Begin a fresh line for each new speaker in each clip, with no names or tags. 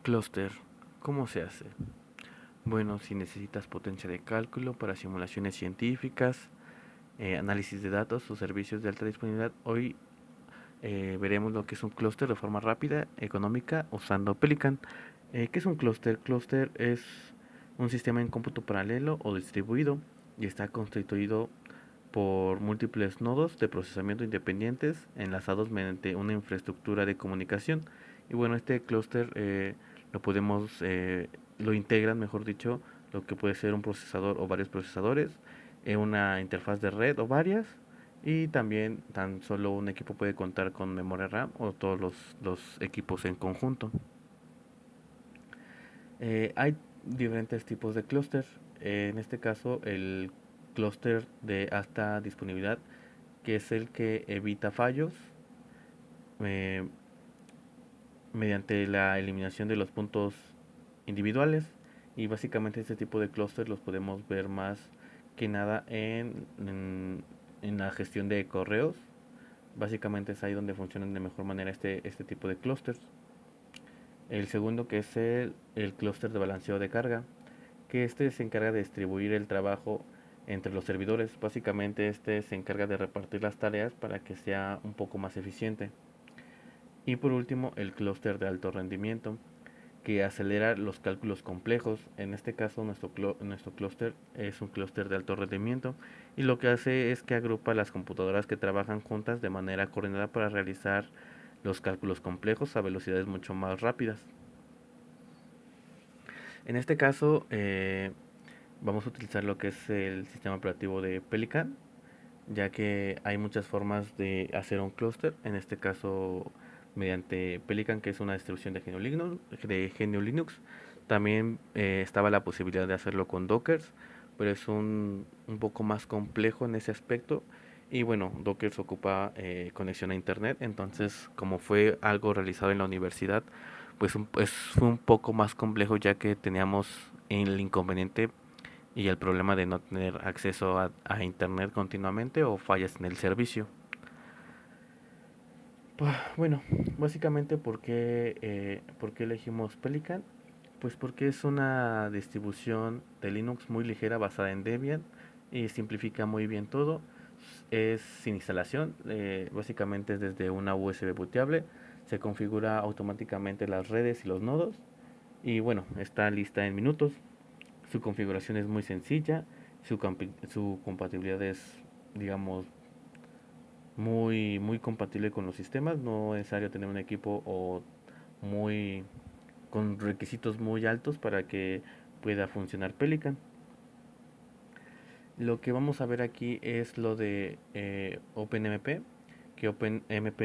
Clúster. ¿Cómo se hace? Bueno, si necesitas potencia de cálculo para simulaciones científicas, análisis de datos o servicios de alta disponibilidad, hoy veremos lo que es un clúster de forma rápida, económica, usando Pelican. ¿Qué es un clúster? Clúster es un sistema en cómputo paralelo o distribuido y está constituido por múltiples nodos de procesamiento independientes enlazados mediante una infraestructura de comunicación. Y bueno, este clúster lo podemos, lo integran, mejor dicho, lo que puede ser un procesador o varios procesadores, una interfaz de red o varias, y también tan solo un equipo puede contar con memoria RAM o todos los equipos en conjunto. Hay diferentes tipos de clúster. En este caso, el clúster de alta disponibilidad, que es el que evita fallos eh, mediante la eliminación de los puntos individuales. Y básicamente este tipo de clúster los podemos ver más que nada en la gestión de correos. Básicamente es ahí donde funcionan de mejor manera este tipo de clústeres. El segundo, que es el clúster de balanceo de carga, que este se encarga de distribuir el trabajo entre los servidores. Básicamente este se encarga de repartir las tareas para que sea un poco más eficiente. Y por último, el clúster de alto rendimiento, que acelera los cálculos complejos. En este caso, nuestro clúster es un clúster de alto rendimiento, y lo que hace es que agrupa las computadoras que trabajan juntas de manera coordinada para realizar los cálculos complejos a velocidades mucho más rápidas. En este caso, vamos a utilizar lo que es el sistema operativo de Pelican, ya que hay muchas formas de hacer un clúster. En este caso, mediante Pelican, que es una distribución de GNU Linux. También estaba la posibilidad de hacerlo con Docker, pero es un poco más complejo en ese aspecto. Y bueno, Docker ocupa conexión a internet, entonces como fue algo realizado en la universidad, pues fue un poco más complejo, ya que teníamos el inconveniente y el problema de no tener acceso a internet continuamente o fallas en el servicio. Bueno, básicamente ¿por qué elegimos Pelican? Pues porque es una distribución de Linux muy ligera basada en Debian y simplifica muy bien todo. Es sin instalación, básicamente es desde una USB bootable, se configura automáticamente las redes y los nodos, y bueno, está lista en minutos. Su configuración es muy sencilla, su compatibilidad es, digamos, muy compatible con los sistemas. No es necesario tener un equipo o muy con requisitos muy altos para que pueda funcionar Pelican. Lo que vamos a ver aquí es lo de OpenMP, que OpenMP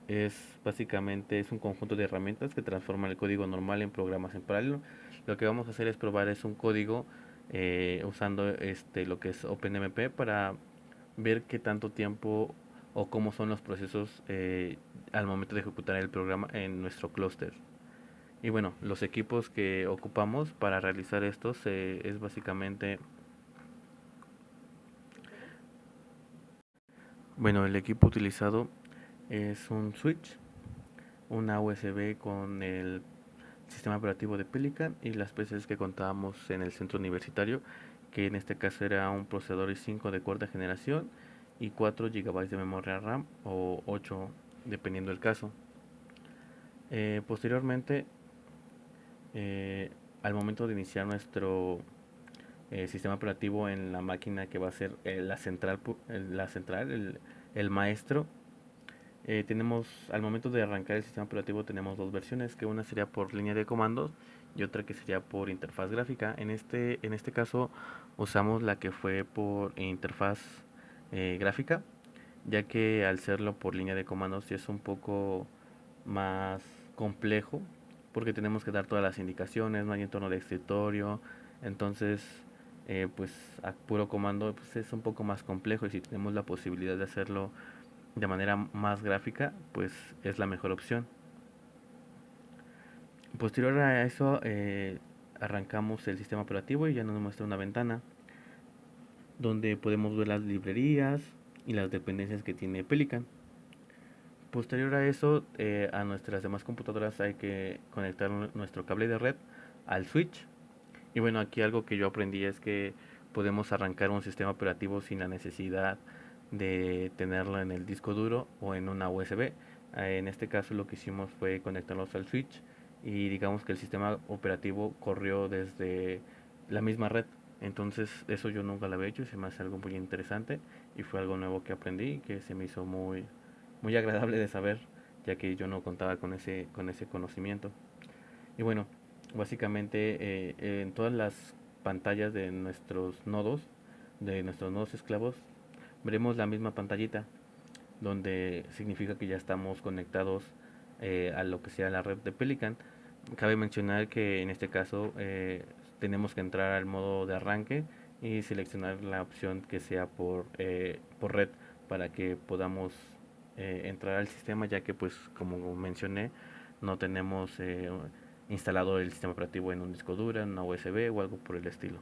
es básicamente es un conjunto de herramientas que transforman el código normal en programas en paralelo. Lo que vamos a hacer es probar es un código usando lo que es OpenMP para ver qué tanto tiempo o cómo son los procesos al momento de ejecutar el programa en nuestro clúster. Y bueno, los equipos que ocupamos para realizar esto es básicamente, bueno, el equipo utilizado es un switch, una USB con el sistema operativo de Pelican y las PCs que contábamos en el centro universitario, que en este caso era un procesador i5 de cuarta generación y 4 GB de memoria RAM o 8 dependiendo del caso. Posteriormente, eh, al momento de iniciar nuestro sistema operativo en la máquina que va a ser el maestro, tenemos, al momento de arrancar el sistema operativo tenemos dos versiones, que una sería por línea de comandos y otra que sería por interfaz gráfica. En este caso usamos la que fue por interfaz gráfica, ya que al serlo por línea de comandos sí es un poco más complejo, porque tenemos que dar todas las indicaciones, no hay entorno de escritorio, entonces pues a puro comando pues es un poco más complejo, y si tenemos la posibilidad de hacerlo de manera más gráfica, pues es la mejor opción. Posterior a eso, arrancamos el sistema operativo y ya nos muestra una ventana donde podemos ver las librerías y las dependencias que tiene Pelican. Posterior a eso, a nuestras demás computadoras hay que conectar nuestro cable de red al switch. Y bueno, aquí algo que yo aprendí es que podemos arrancar un sistema operativo sin la necesidad de tenerlo en el disco duro o en una USB. En este caso lo que hicimos fue conectarlos al switch y digamos que el sistema operativo corrió desde la misma red. Entonces eso yo nunca lo había hecho y se me hace algo muy interesante y fue algo nuevo que aprendí y que se me hizo muy agradable de saber, ya que yo no contaba con ese conocimiento. Y bueno, básicamente en todas las pantallas de nuestros nodos esclavos, veremos la misma pantallita, donde significa que ya estamos conectados a lo que sea la red de Pelican. Cabe mencionar que en este caso tenemos que entrar al modo de arranque y seleccionar la opción que sea por red para que podamos entrar al sistema, ya que pues como mencioné no tenemos instalado el sistema operativo en un disco duro, en una USB o algo por el estilo.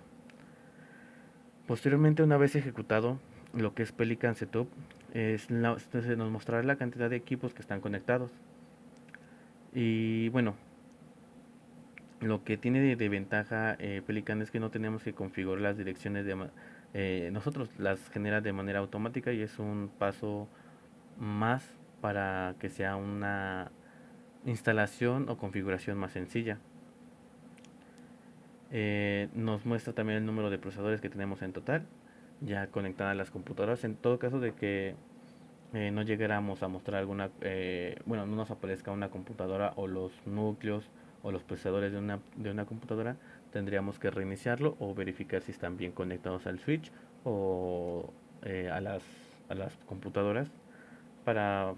Posteriormente, una vez ejecutado lo que es Pelican Setup, se nos mostrará la cantidad de equipos que están conectados. Y bueno, lo que tiene de ventaja Pelican es que no tenemos que configurar las direcciones nosotros las genera de manera automática y es un paso más para que sea una instalación o configuración más sencilla. Nos muestra también el número de procesadores que tenemos en total, ya conectadas a las computadoras. En todo caso de que no llegáramos a mostrar bueno, no nos aparezca una computadora o los núcleos o los procesadores de una computadora, tendríamos que reiniciarlo o verificar si están bien conectados al switch o a las computadoras para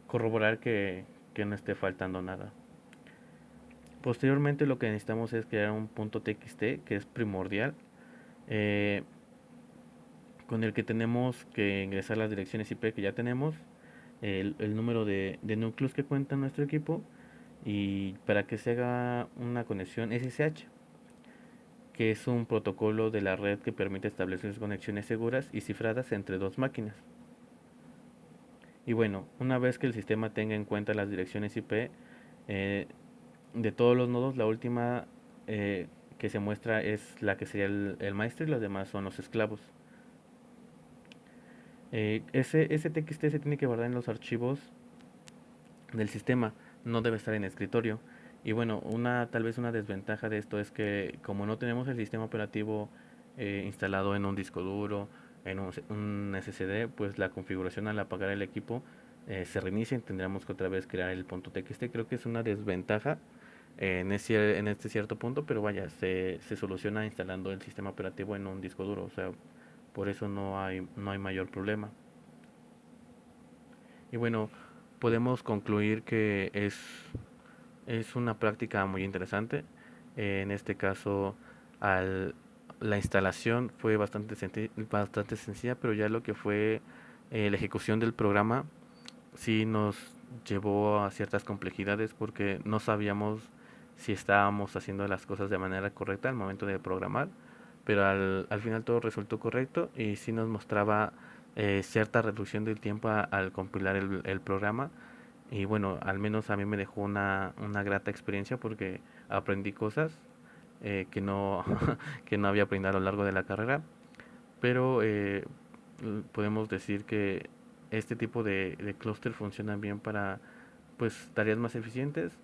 corroborar que no esté faltando nada. Posteriormente lo que necesitamos es crear un punto .txt que es primordial, eh, con el que tenemos que ingresar las direcciones IP que ya tenemos, el número de núcleos que cuenta nuestro equipo y para que se haga una conexión SSH, que es un protocolo de la red que permite establecer conexiones seguras y cifradas entre dos máquinas. Y bueno, una vez que el sistema tenga en cuenta las direcciones IP, eh, de todos los nodos, la última que se muestra es la que sería el maestro y los demás son los esclavos. Ese TXT se tiene que guardar en los archivos del sistema, no debe estar en escritorio. Y bueno, tal vez una desventaja de esto es que como no tenemos el sistema operativo instalado en un disco duro, en un SSD, pues la configuración al apagar el equipo se reinicia y tendríamos que otra vez crear el punto .txt. Creo que es una desventaja en este cierto punto, pero vaya, se soluciona instalando el sistema operativo en un disco duro, o sea, por eso no hay mayor problema. Y bueno, podemos concluir que es una práctica muy interesante. En este caso, al, la instalación fue bastante sencilla, pero ya lo que fue la ejecución del programa sí nos llevó a ciertas complejidades porque no sabíamos si estábamos haciendo las cosas de manera correcta al momento de programar, pero al final todo resultó correcto y sí nos mostraba cierta reducción del tiempo al compilar el programa. Y bueno, al menos a mí me dejó una grata experiencia porque aprendí cosas que no, que no había aprendido a lo largo de la carrera, pero podemos decir que este tipo de clúster funcionan bien para pues tareas más eficientes,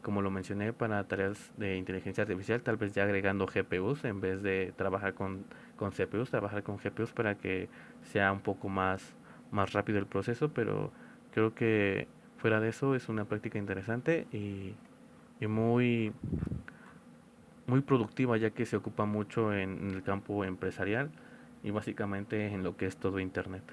como lo mencioné, para tareas de inteligencia artificial, tal vez ya agregando GPUs en vez de trabajar con CPUs, trabajar con GPUs para que sea un poco más rápido el proceso, pero creo que fuera de eso es una práctica interesante y muy productiva ya que se ocupa mucho en el campo empresarial y básicamente en lo que es todo Internet.